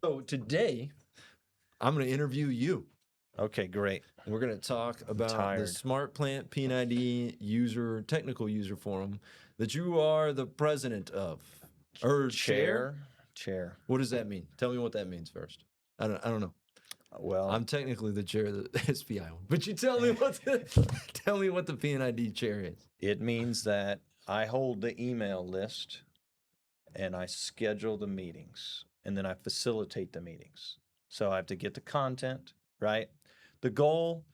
So today, I'm going to interview you. Okay, great. We're going to talk about the SmartPlant P&ID technical user forum that you are the president of, or chair. What does that mean? Tell me what that means first. I don't know. Well, I'm technically the chair of the SPI one, but you tell me what the P&ID chair is. It means that I hold the email list, and I schedule the meetings, and then I facilitate the meetings. So I have to get the content right. The goal,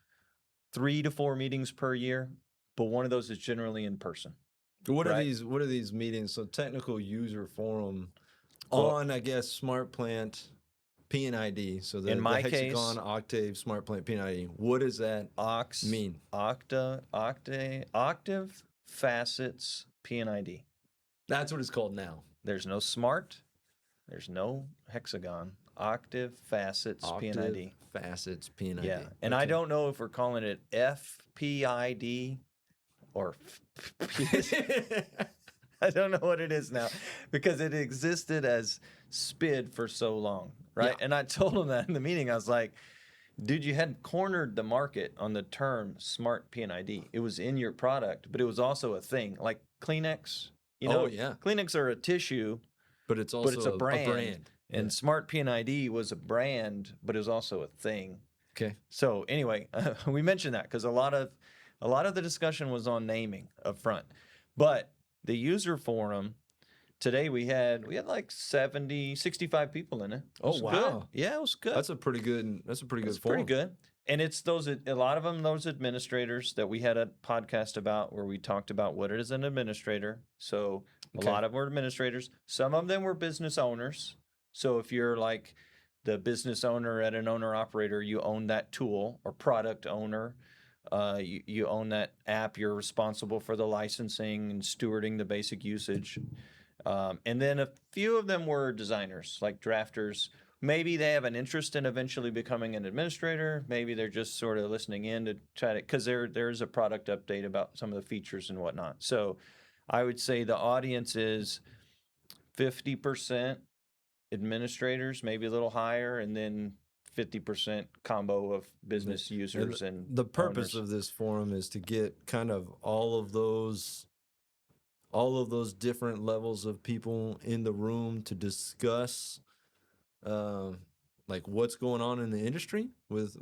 3 to 4 meetings per year, but one of those is generally in person. What are these meetings? So technical user forum on, I guess, SmartPlant P&ID. So the Hexagon Octave SmartPlant P&ID. What does that mean? Octave facets P&ID. That's what it's called now. There's no Smart. There's no Hexagon. Octave facets P&ID. Facets P&ID. Yeah, and okay. I don't know if we're calling it FPID or I don't know what it is now because it existed as SPID for so long, right? Yeah. And I told him that in the meeting. I was like, dude, you had cornered the market on the term Smart P&ID. It was in your product, but it was also a thing like Kleenex. You know, Kleenex are a tissue, but it's a brand. And Smart P&ID was a brand, but it was also a thing. Okay. So anyway, we mentioned that because a lot of the discussion was on naming up front. But the user forum today we had like 65 people in it. Oh wow. Good. Yeah, it was good. That's a pretty good forum. Pretty good. And it's a lot of them, those administrators that we had a podcast about where we talked about what it is an administrator. So a lot of them were administrators. Some of them were business owners. So if you're like the business owner at an owner-operator, you own that tool, or product owner, you own that app, you're responsible for the licensing and stewarding the basic usage. And then a few of them were designers, like drafters. Maybe they have an interest in eventually becoming an administrator. Maybe they're just sort of listening in to try to, because there is a product update about some of the features and whatnot. So I would say the audience is 50% administrators, maybe a little higher, and then 50% combo of business users and the purpose of this forum is to get kind of all of those different levels of people in the room to discuss like what's going on in the industry with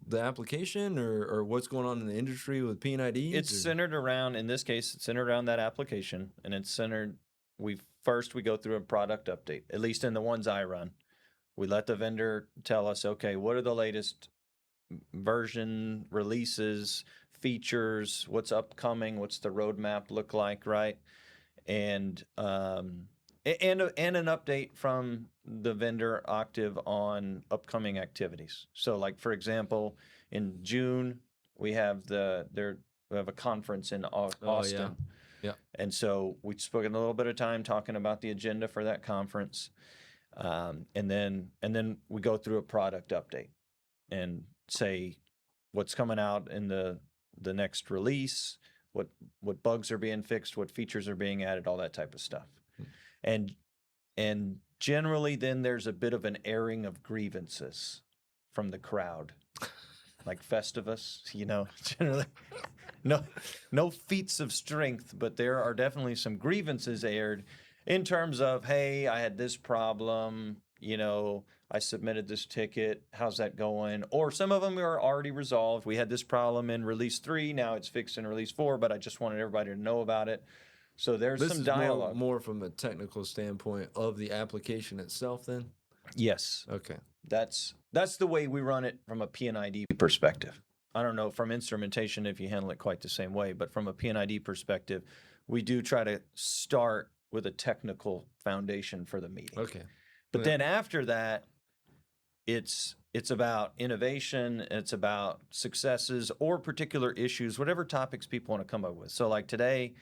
the application or what's going on in the industry with P&IDs. It's centered around, in this case, it's centered around that application, and it's centered, we go through a product update, at least in the ones I run. We let the vendor tell us, okay, what are the latest version releases, features, what's upcoming, what's the roadmap look like, right? And an update from the vendor Octave on upcoming activities. So, like for example, in June we have a conference in Austin. Yeah. And so we spent a little bit of time talking about the agenda for that conference. And then we go through a product update and say what's coming out in the next release, what bugs are being fixed, what features are being added, all that type of stuff. And generally then there's a bit of an airing of grievances from the crowd. Like Festivus, generally no feats of strength, but there are definitely some grievances aired in terms of, hey, I had this problem, I submitted this ticket, how's that going? Or some of them are already resolved. We had this problem in release 3, now it's fixed in release 4, but I just wanted everybody to know about it. So there's some dialogue. This is more from a technical standpoint of the application itself then? Yes. Okay. That's the way we run it from a P&ID perspective. I don't know from instrumentation if you handle it quite the same way, but from a P&ID perspective, we do try to start with a technical foundation for the meeting. Okay. But then after that, it's about innovation, it's about successes or particular issues, whatever topics people want to come up with. So like today,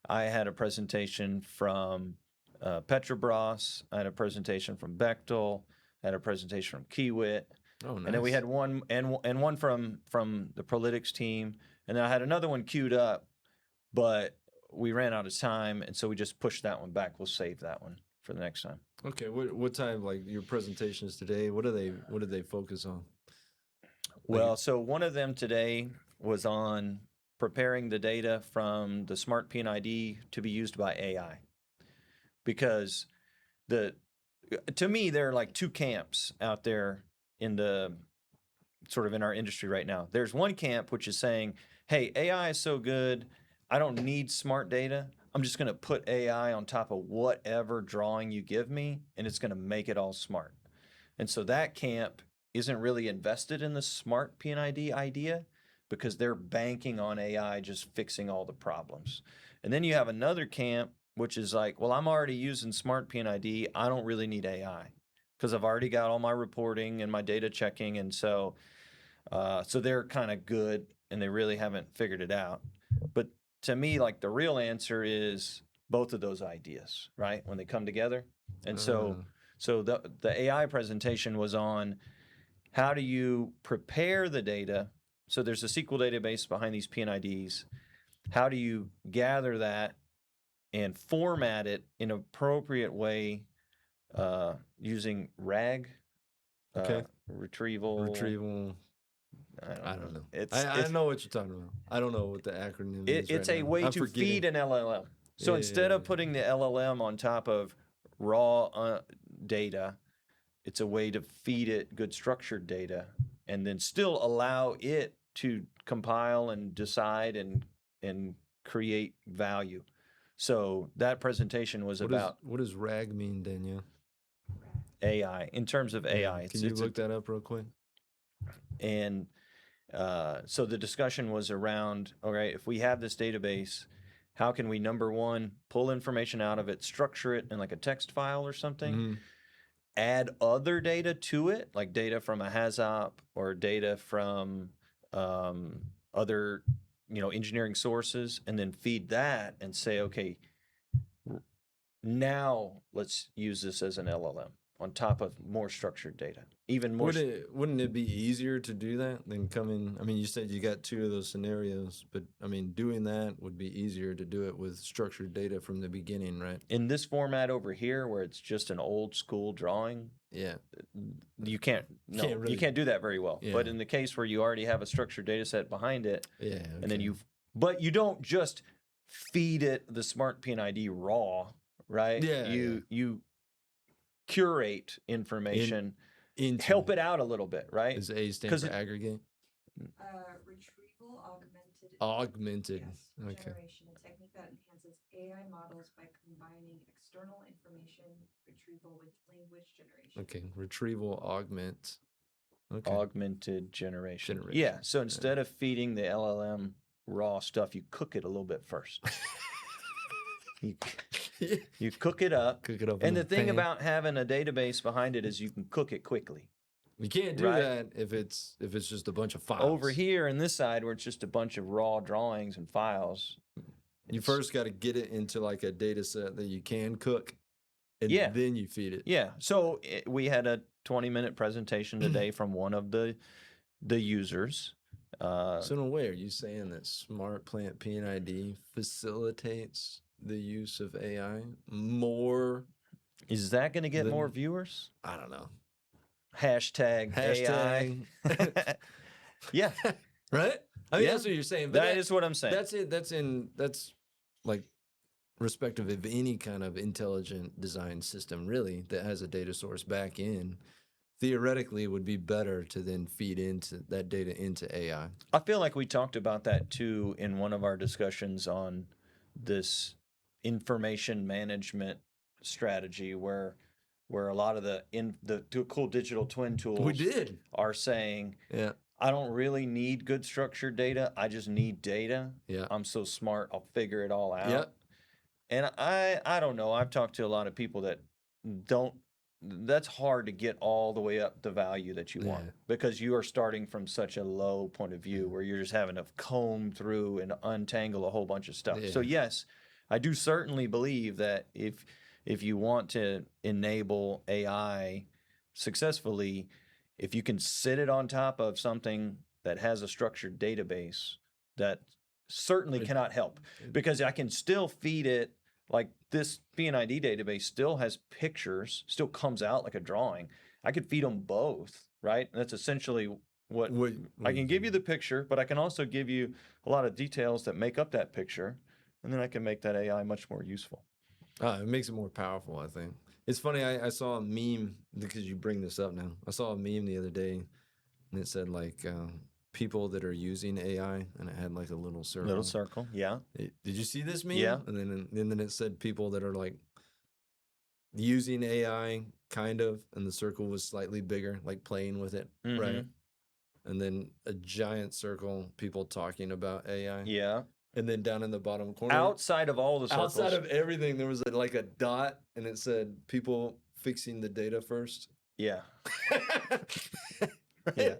I had a presentation from Petrobras, I had a presentation from Bechtel, I had a presentation from Kiewit. Oh, nice. And then we had one from the Prolitics team, and then I had another one queued up, but we ran out of time, and so we just pushed that one back. We'll save that one for the next time. Okay, what time, like your presentations today, what did they focus on? Well, so one of them today was on preparing the data from the Smart PNID to be used by AI. Because to me, there are like two camps out there in the sort of in our industry right now. There's one camp which is saying, hey, AI is so good, I don't need smart data. I'm just going to put AI on top of whatever drawing you give me, and it's going to make it all smart. And so that camp isn't really invested in the smart PNID idea because they're banking on AI just fixing all the problems. And then you have another camp which is like, well, I'm already using smart PNID. I don't really need AI because I've already got all my reporting and my data checking. And so they're kind of good and they really haven't figured it out. But to me, like the real answer is both of those ideas, right? When they come together. And so the AI presentation was on how do you prepare the data? So there's a SQL database behind these PNIDs. How do you gather that and format it in an appropriate way using RAG? Okay. Retrieval. I don't know. I know what you're talking about. I don't know what the acronym is. It's a way to feed an LLM. So instead of putting the LLM on top of raw data, it's a way to feed it good structured data and then still allow it to compile and decide and create value. So that presentation was about... What does RAG mean, Danielle? AI. In terms of AI. Can you look that up real quick? And so the discussion was around, all right, if we have this database, how can we, number one, pull information out of it, structure it in like a text file or something, add other data to it, like data from a HAZOP or data from other engineering sources, and then feed that and say, okay, now let's use this as an LLM on top of more structured data. Even more. Wouldn't it be easier to do that than coming? I mean, you said you got two of those scenarios, but I mean, doing that would be easier to do it with structured data from the beginning, right? In this format over here, where it's just an old school drawing, you can't do that very well. Yeah. But in the case where you already have a structured data set behind it, and then but you don't just feed it the Smart PNID raw, right? You curate information, help it out a little bit, right? Does A stand for aggregate? Retrieval augmented. Yes, okay. Generation, a technique that enhances AI models by combining external information retrieval with language generation. Okay, retrieval augment. Okay. Augmented generation. Yeah, so instead of feeding the LLM raw stuff, you cook it a little bit first. You cook it up. And the thing about having a database behind it is you can cook it quickly. You can't do that if it's just a bunch of files. Over here in this side where it's just a bunch of raw drawings and files. You first got to get it into like a data set that you can cook, and then you feed it. Yeah. So we had a 20-minute presentation today from one of the users. So in a way, are you saying that SmartPlant PNID facilitates the use of AI more? Is that going to get more viewers? I don't know. Hashtag AI. Yeah. Right? I mean, that's what you're saying. That is what I'm saying. That's it. That's like respective of any kind of intelligent design system, really, that has a data source back in. Theoretically, it would be better to then feed into that data into AI. I feel like we talked about that too in one of our discussions on this information management strategy, where a lot of the cool digital twin tools are saying, I don't really need good structured data. I just need data. Yeah. I'm so smart. I'll figure it all out. Yep. And I don't know. I've talked to a lot of people that that's hard to get all the way up the value that you want, because you are starting from such a low point of view where you're just having to comb through and untangle a whole bunch of stuff. So yes, I do certainly believe that if you want to enable AI successfully, if you can sit it on top of something that has a structured database, that certainly cannot help, because I can still feed it like this PNID database still has pictures, still comes out like a drawing. I could feed them both, right? And that's essentially what I can give you the picture, but I can also give you a lot of details that make up that picture, and then I can make that AI much more useful. It makes it more powerful, I think. It's funny, I saw a meme, because you bring this up now. I saw a meme the other day, and it said, like, people that are using AI, and it had, like, a little circle. Little circle, yeah. Did you see this meme? Yeah. And then it said people that are, like, using AI, kind of, and the circle was slightly bigger, like, playing with it, right? And then a giant circle, people talking about AI. Yeah. And then down in the bottom corner, outside of all the circles, outside of everything, there was like a dot, and it said people fixing the data first. Yeah. Yeah.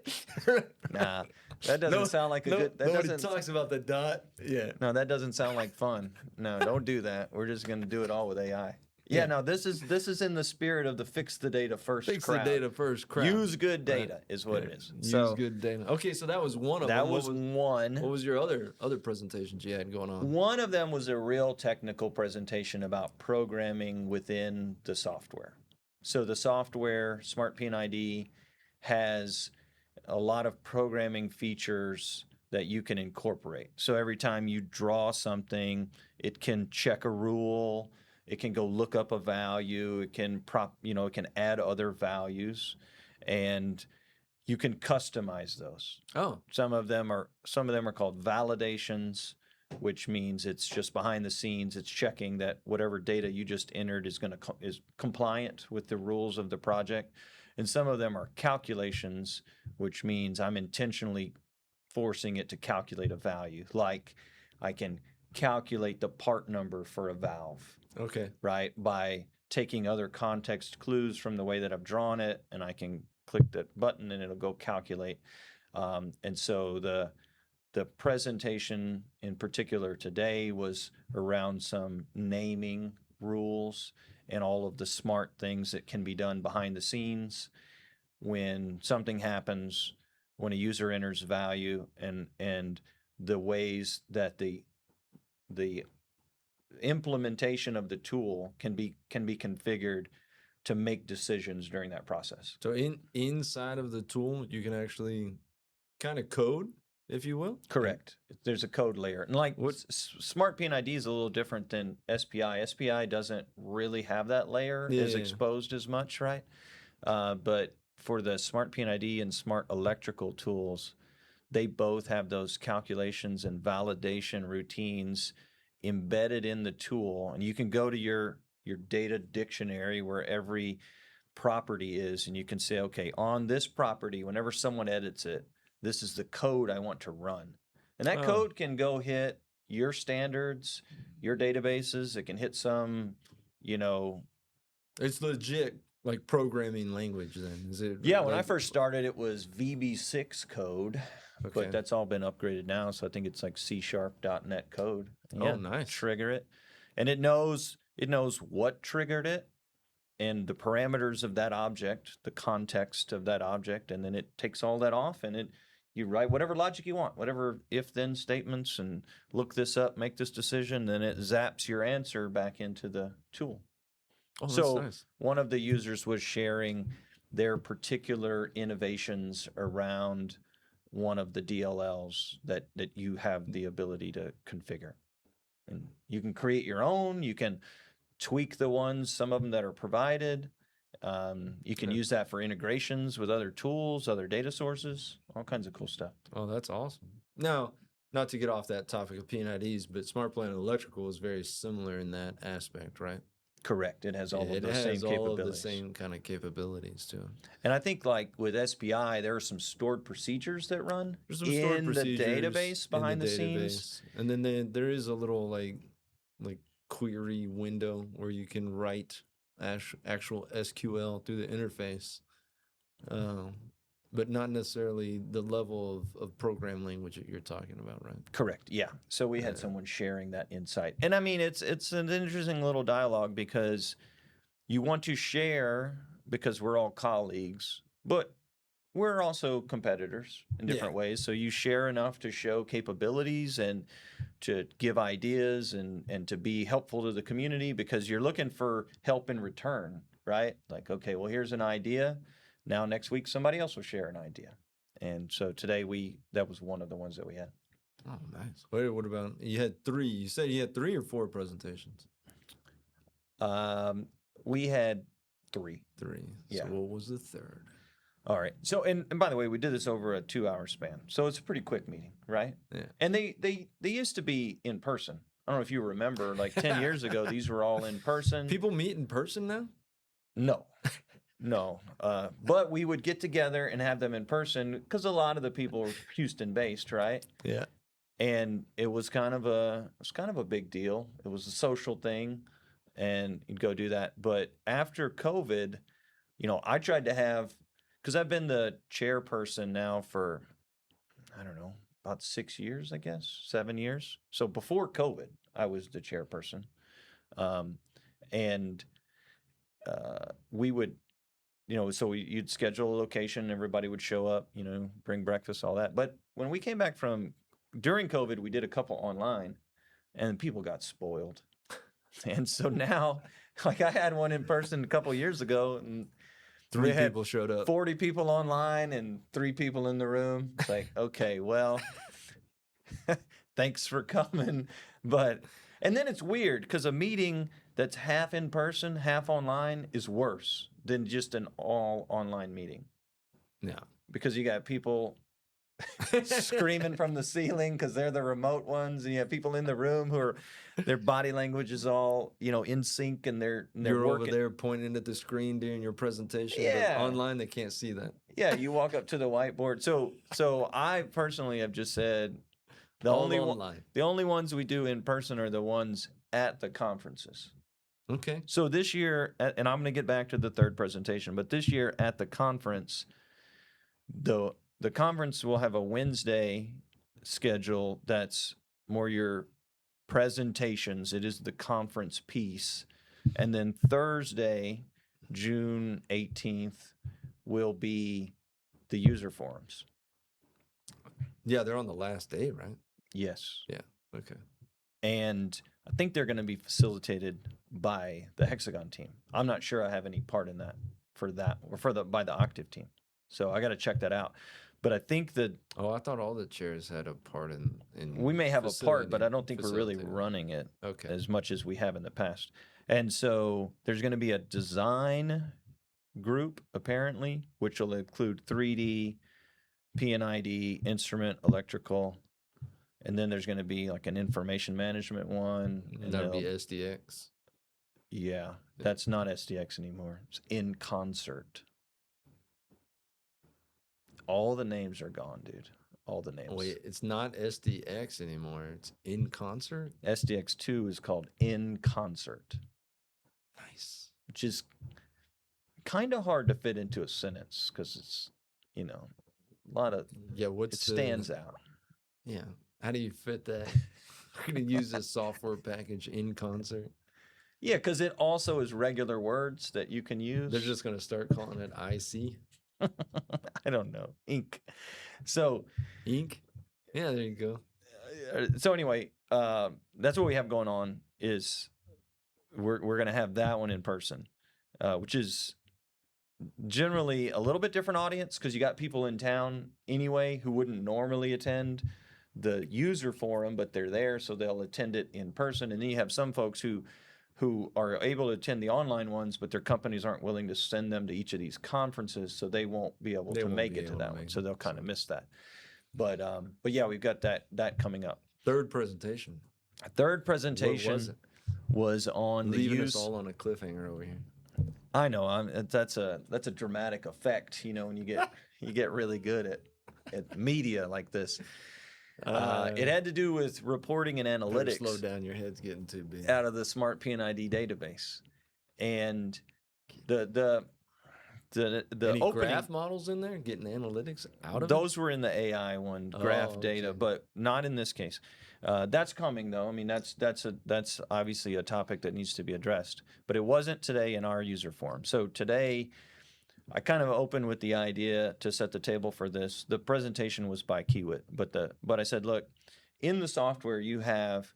Nah, that doesn't sound like a good. That nobody doesn't talks about the dot. Yeah. No, that doesn't sound like fun. No, don't do that. We're just going to do it all with AI. Yeah, no, this is in the spirit of the fix the data first Fix crowd. the data first crowd. Use good data is what it is. Use good data. Okay, so that was one of them. That was one. What was your other presentations you had going on? One of them was a real technical presentation about programming within the software. So the software, SmartPNID, has a lot of programming features that you can incorporate. So every time you draw something, it can check a rule. It can go look up a value. It can it can add other values, and you can customize those. Oh, some of them are called validations, which means it's just behind the scenes. It's checking that whatever data you just entered is compliant with the rules of the project. And some of them are calculations, which means I'm intentionally forcing it to calculate a value. Like I can calculate the part number for a valve. okay. Right? By taking other context clues from the way that I've drawn it, and I can click that button and it'll go calculate. And so the presentation in particular today was around some naming rules and all of the smart things that can be done behind the scenes when something happens, when a user enters value, and the ways that the implementation of the tool can be configured to make decisions during that process. So inside of the tool, you can actually kind of code, if you will. Correct. There's a code layer, and like SmartPNID is a little different than SPI. SPI doesn't really have that layer as exposed as much, right? But for the SmartPNID and Smart Electrical tools, they both have those calculations and validation routines embedded in the tool, and you can go to your data dictionary where every property is, and you can say, okay, on this property, whenever someone edits it, this is the code I want to run. And that code can go hit your standards, your databases. It can hit some, It's legit, like programming language then, is it? Yeah, when I first started, it was VB6 code. Okay. But that's all been upgraded now, so I think it's like C#.NET code. Yeah, nice. Trigger it, and it knows what triggered it, and the parameters of that object, the context of that object, and then it takes all that off, and you write whatever logic you want, whatever if-then statements, and look this up, make this decision, then it zaps your answer back into the tool. Oh, that's so nice. One of the users was sharing their particular innovations around one of the DLLs that you have the ability to configure. And you can create your own, you can tweak the ones, some of them that are provided. You can use that for integrations with other tools, other data sources, all kinds of cool stuff. Oh, that's awesome. Now, not to get off that topic of PNIDs, but SmartPlant Electrical is very similar in that aspect, right? Correct. It has all of the same capabilities. It has all of the same kind of capabilities too. And I think like with SPI, there are some stored procedures that run in the database behind the scenes. And then there is a little like query window where you can write actual SQL through the interface, but not necessarily the level of program language that you're talking about, right? Correct. Yeah. So we had someone sharing that insight, and I mean it's an interesting little dialogue because you want to share because we're all colleagues, but we're also competitors in different ways. So you share enough to show capabilities and to give ideas and to be helpful to the community, because you're looking for help in return, right? Like, okay, well, here's an idea. Now next week somebody else will share an idea. And so today that was one of the ones that we had. Oh, nice. Wait, what about, you had 3? You said you had 3 or 4 presentations? We had 3. 3. Yeah. So what was the third? All right. So, and by the way, we did this over a 2-hour span. So it's a pretty quick meeting, right? Yeah. And they used to be in person. I don't know if you remember, like 10 years ago, these were all in person. People meet in person now? No. No. But we would get together and have them in person because a lot of the people were Houston based, right? Yeah. And it was kind of a big deal. It was a social thing, and you'd go do that. But after COVID, I tried to have, because I've been the chairperson now for, I don't know, about 6 years, I guess, 7 years. So before COVID, I was the chairperson. We would, so you'd schedule a location, everybody would show up, bring breakfast, all that. But when we came back during COVID, we did a couple online, and people got spoiled. And so now, like, I had one in person a couple years ago, and 3 people showed up. 40 people online and 3 people in the room. It's like, okay, well, thanks for coming. And then it's weird because a meeting that's half in person, half online is worse than just an all online meeting. Yeah. Because you got people screaming from the ceiling because they're the remote ones, and you have people in the room who are, their body language is all in sync, and they're You're working. over there pointing at the screen during your presentation. Yeah. But online they can't see that. Yeah, you walk up to the whiteboard. So I personally have just said the only ones we do in person are the ones at the conferences. Okay. So this year, and I'm going to get back to the third presentation, but this year at the conference, the conference will have a Wednesday schedule that's more your presentations. It is the conference piece. And then Thursday, June 18th, will be the user forums. Yeah, they're on the last day, right? Yes. Yeah. Okay. And I think they're going to be facilitated by the Hexagon team. I'm not sure I have any part in that by the Octave team. So I got to check that out. But I think that I thought all the chairs had a part in we may have a part, but I don't think we're really facilitating. running it Okay. as much as we have in the past. And so there's going to be a design group, apparently, which will include 3D, P&ID, instrument, electrical, and then there's going to be like an information management one. And That would be SDX. Yeah, that's not SDX anymore. It's In Concert. All the names are gone, dude. All the names. Wait, it's not SDX anymore. It's In Concert? SDX2 is called In Concert. Nice. Which is kind of hard to fit into a sentence because it's, a lot of, it stands out. Yeah. How do you fit that? We're going to use this software package In Concert. Yeah, because it also is regular words that you can use. They're just going to start calling it IC. I don't know. Ink. So Ink? Yeah, there you go. So anyway, that's what we have going on is we're going to have that one in person, which is generally a little bit different audience because you got people in town anyway who wouldn't normally attend the user forum, but they're there, so they'll attend it in person. And then you have some folks who are able to attend the online ones, but their companies aren't willing to send them to each of these conferences, so they won't be able to make it to that one. So they'll kind of miss that. But yeah, we've got that coming up. Third presentation. Third presentation What was it? was on the Leaving use. us all on a cliffhanger over here. I know. That's a dramatic effect. When you get really good at media like this. It had to do with reporting and analytics. Slow down, your head's getting too big. Out of the Smart P&ID database, and the Any opening graph models in there getting analytics out of those were in the AI one, graph data, okay. but not in this case. That's coming though. I mean, that's obviously a topic that needs to be addressed, but it wasn't today in our user forum. So today I kind of opened with the idea to set the table for this. The presentation was by Kiewit, but I said, look, in the software you have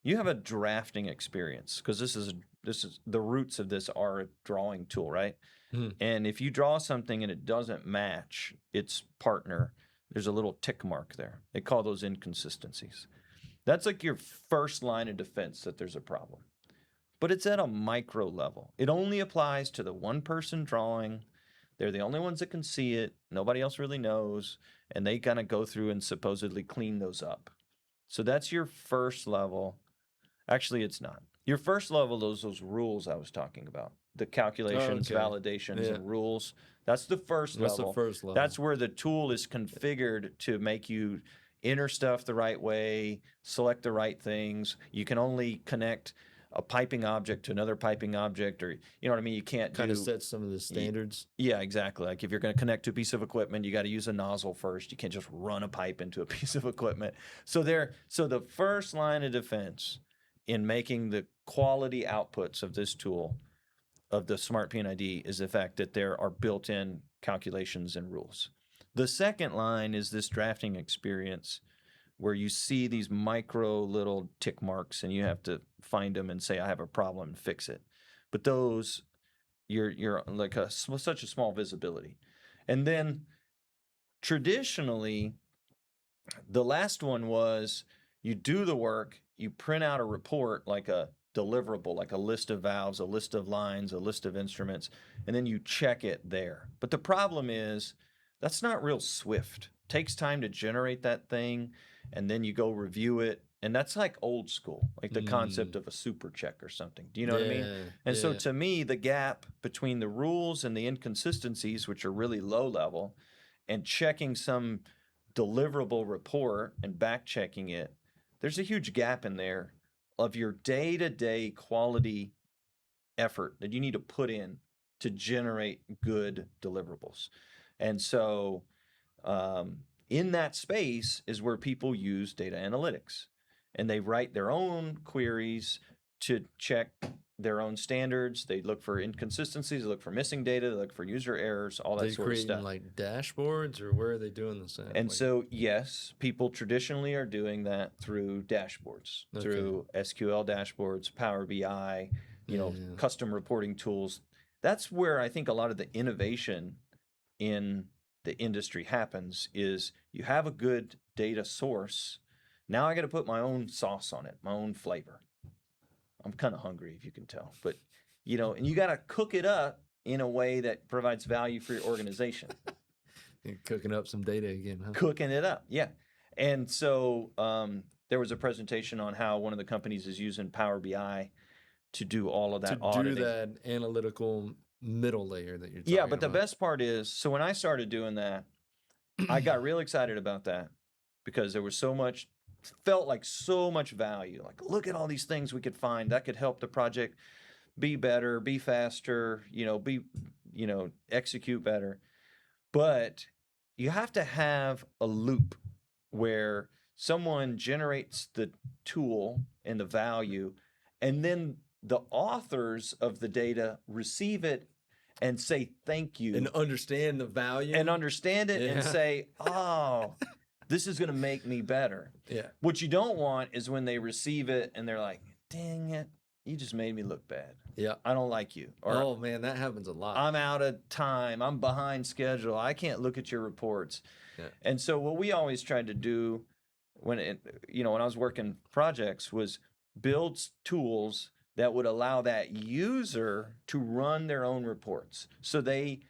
a drafting experience, because this is the roots of this are a drawing tool, right? And if you draw something and it doesn't match its partner, there's a little tick mark there. They call those inconsistencies. That's like your first line of defense that there's a problem. But it's at a micro level. It only applies to the one person drawing. They're the only ones that can see it. Nobody else really knows. And they kind of go through and supposedly clean those up. So that's your first level. Actually, it's not. Your first level, those rules I was talking about. The calculations, validations, and rules. That's the first level. That's the first level. That's where the tool is configured to make you enter stuff the right way, select the right things. You can only connect a piping object to another piping object, or you know what I mean? You can't kind of set some of the standards. Yeah, exactly. Like if you're going to connect to a piece of equipment, you got to use a nozzle first. You can't just run a pipe into a piece of equipment. So the first line of defense in making the quality outputs of this tool, of the Smart P&ID, is the fact that there are built-in calculations and rules. The second line is this drafting experience where you see these micro little tick marks and you have to find them and say, I have a problem, and fix it. But those, you're like such a small visibility. And then traditionally, the last one was you do the work, you print out a report like a deliverable, like a list of valves, a list of lines, a list of instruments, and then you check it there. But the problem is that's not real swift. It takes time to generate that thing, and then you go review it. And that's like old school, like the concept of a super check or something. Do you know what I mean? And so to me, the gap between the rules and the inconsistencies, which are really low level, and checking some deliverable report and back checking it, there's a huge gap in there of your day-to-day quality effort that you need to put in to generate good deliverables. And so in that space is where people use data analytics. And they write their own queries to check their own standards. They look for inconsistencies, they look for missing data, they look for user errors, all that sort of stuff. Like dashboards, or where are they doing this at? And so, yes, people traditionally are doing that through dashboards, through SQL dashboards, Power BI, custom reporting tools. That's where I think a lot of the innovation in the industry happens. Is you have a good data source. Now I got to put my own sauce on it, my own flavor. I'm kind of hungry, if you can tell, but and you got to cook it up in a way that provides value for your organization. You're cooking up some data again, huh? Cooking it up, yeah. And so there was a presentation on how one of the companies is using Power BI to do all of that auditing. To do that analytical middle layer that you're talking about. Yeah, but the best part is, so when I started doing that, I got real excited about that because there was felt like so much value. Like, look at all these things we could find that could help the project be better, be faster, execute better. But you have to have a loop where someone generates the tool and the value, and then the authors of the data receive it and say thank you. And understand the value. And understand it and say, oh, this is going to make me better. Yeah. What you don't want is when they receive it and they're like, dang it, you just made me look bad. Yeah. I don't like you. Or, oh, man, that happens a lot. I'm out of time. I'm behind schedule. I can't look at your reports. Yeah. And so what we always tried to do when I was working projects was build tools that would allow that user to run their own reports. So they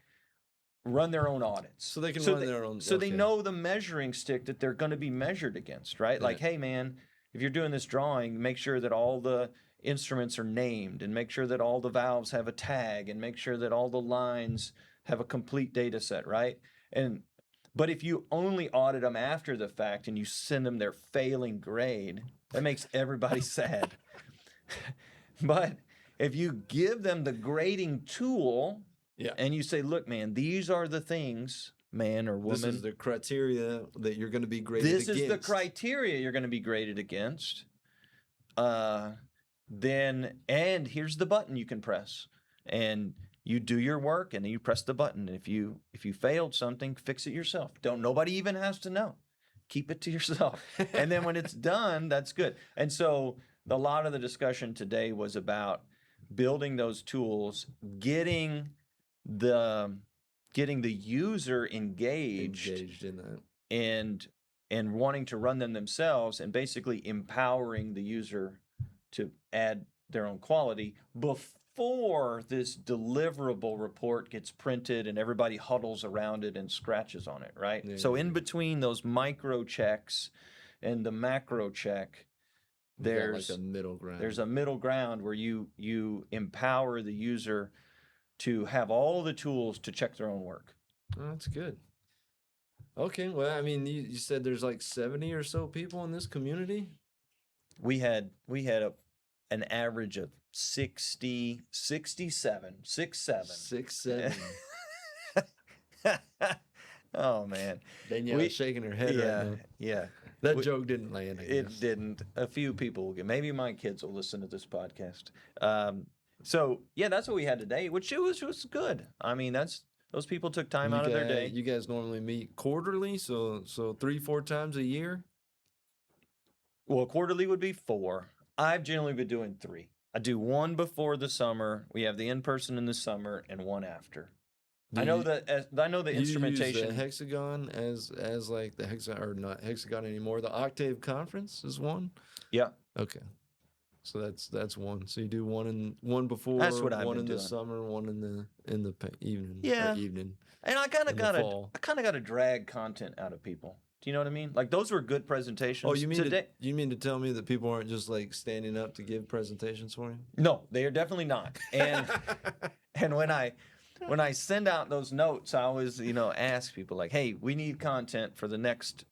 run their own audits. So they can run their own. So they know the measuring stick that they're going to be measured against, right? Like, hey, man, if you're doing this drawing, make sure that all the instruments are named, and make sure that all the valves have a tag, and make sure that all the lines have a complete data set, right? But if you only audit them after the fact and you send them their failing grade, that makes everybody sad. But if you give them the grading tool, and you say, look, man, these are the things, man or woman. This is the criteria that you're going to be graded against. This is the criteria you're going to be graded against. And here's the button you can press. And you do your work and then you press the button. If you failed something, fix it yourself. Nobody even has to know. Keep it to yourself. And then when it's done, that's good. And so a lot of the discussion today was about building those tools, getting the user engaged in that. and wanting to run them themselves, and basically empowering the user to add their own quality before this deliverable report gets printed and everybody huddles around it and scratches on it, right? Yeah, so in between those micro checks and the macro check, there's like a middle ground. There's a middle ground where you empower the user to have all the tools to check their own work. Oh, that's good. Okay, well, I mean, you said there's like 70 or so people in this community? We had an average of 67. 6, 7. 6, 7. Oh, man. Danielle's shaking her head right now. Yeah. That joke didn't land, I guess. It didn't. A few people will get, maybe my kids will listen to this podcast. So, yeah, that's what we had today, which was good. I mean, those people took time out of their day. You guys normally meet quarterly, so 3-4 times a year? Well, quarterly would be 4. I've generally been doing 3. I do 1 before the summer. We have the in-person in the summer and 1 after. I know the instrumentation. You use the Hexagon as like the Hexagon, or not Hexagon anymore. The Octave conference is one. Yeah. Okay. So that's one. So you do one before, That's what I've one been in the doing. summer, one in the evening. Yeah. Evening. And I kind of fall. gotta drag content out of people. Do you know what I mean? Like, those were good presentations. Oh, you mean today? you mean to tell me that people aren't just like standing up to give presentations for you? No, they are definitely not. And and when I send out those notes, I always, ask people like, hey, we need content for the next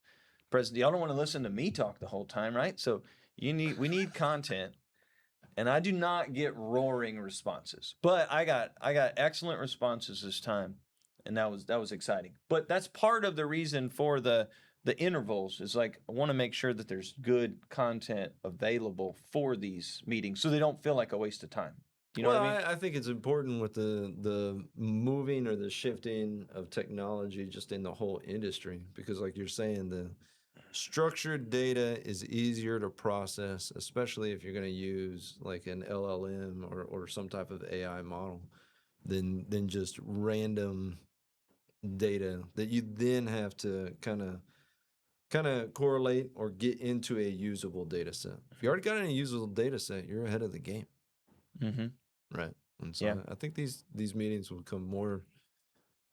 presentation. Y'all don't want to listen to me talk the whole time, right? So we need content. And I do not get roaring responses, but I got excellent responses this time, and that was exciting. But that's part of the reason for the intervals, is like, I want to make sure that there's good content available for these meetings, so they don't feel like a waste of time. You know what I mean? I think it's important with the moving or the shifting of technology just in the whole industry, because like you're saying, the structured data is easier to process, especially if you're going to use like an LLM or some type of AI model, than just random data that you then have to kind of correlate or get into a usable data set. If you already got a usable data set, you're ahead of the game. Mm-hmm. Right. And so I think these meetings will become more,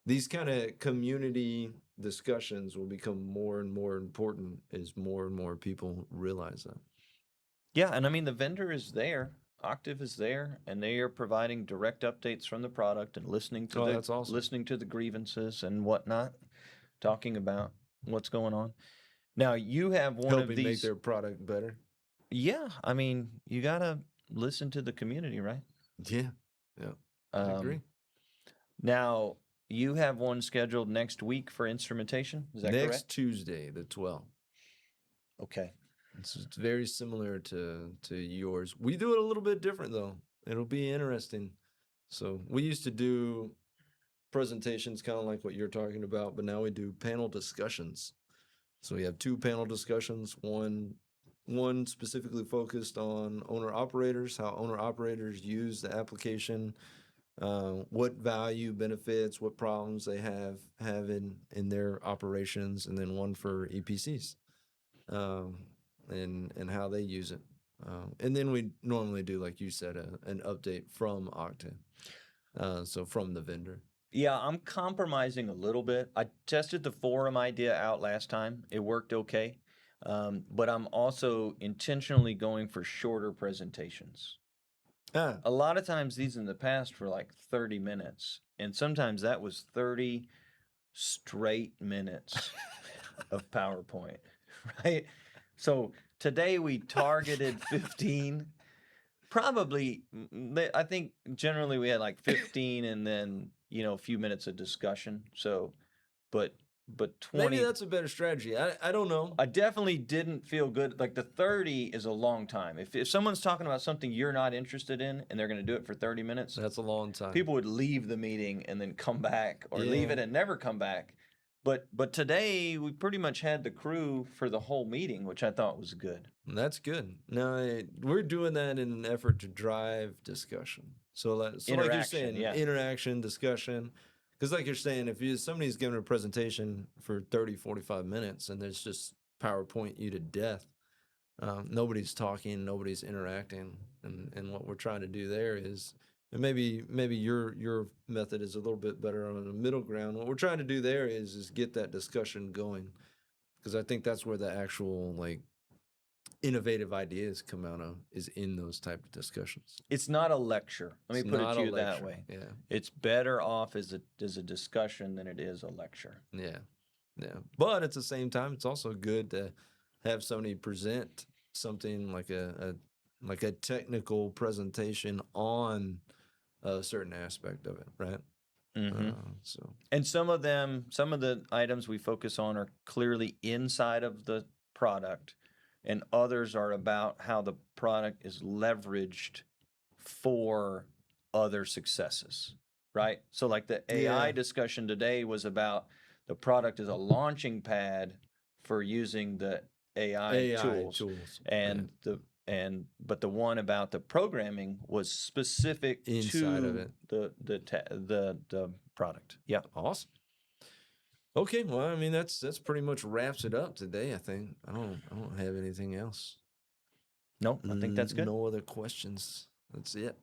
these kind of community discussions will become more and more important as more and more people realize that. Yeah, and I mean, the vendor is there. Octave is there, and they are providing direct updates from the product and listening to that's awesome. listening to the grievances and whatnot, talking about what's going on. Now, you have one Helping of these. make their product better. Yeah, I mean, you gotta listen to the community, right? Yeah, I agree. Now, you have one scheduled next week for instrumentation. Is that Next correct? Tuesday, the 12th. Okay. It's very similar to yours. We do it a little bit different though. It'll be interesting. So we used to do presentations kind of like what you're talking about, but now we do panel discussions. So we have 2 panel discussions, one specifically focused on owner-operators, how owner-operators use the application, what value, benefits, what problems they have in their operations, and then one for EPCs, and how they use it. And then we normally do, like you said, an update from Octave, so from the vendor. Yeah, I'm compromising a little bit. I tested the forum idea out last time. It worked okay. But I'm also intentionally going for shorter presentations. A lot of times these in the past were like 30 minutes, and sometimes that was 30 straight minutes of PowerPoint, right? So today we targeted 15. Probably, I think generally we had like 15 and then, a few minutes of discussion. So, but but 20. Maybe that's a better strategy. I don't know. I definitely didn't feel good. Like the 30 is a long time. If someone's talking about something you're not interested in and they're going to do it for 30 minutes, That's a long time. people would leave the meeting and then come back, or leave it and never come back. But today we pretty much had the crew for the whole meeting, which I thought was good. That's good. No, we're doing that in an effort to drive discussion. So like you're saying, interaction, discussion. Because like you're saying, if somebody's giving a presentation for 30, 45 minutes and there's just PowerPoint you to death, nobody's talking, nobody's interacting. And what we're trying to do there is, and maybe your method is a little bit better on the middle ground. What we're trying to do there is get that discussion going. Because I think that's where the actual like innovative ideas come out of, is in those type of discussions. It's not a lecture. Let me put it to you that way. Yeah. It's better off as a discussion than it is a lecture. Yeah. Yeah. But at the same time, it's also good to have somebody present something like a technical presentation on a certain aspect of it, right? Mm-hmm. And some of the items we focus on are clearly inside of the product, and others are about how the product is leveraged for other successes, right? So like the AI discussion today was about the product as a launching pad for using the AI tools. And but the one about the programming was specific inside to of it. the product. Yeah. Awesome. Okay, well, I mean that's pretty much wraps it up today. I think I don't have anything else. No, I think that's good. No other questions. That's it.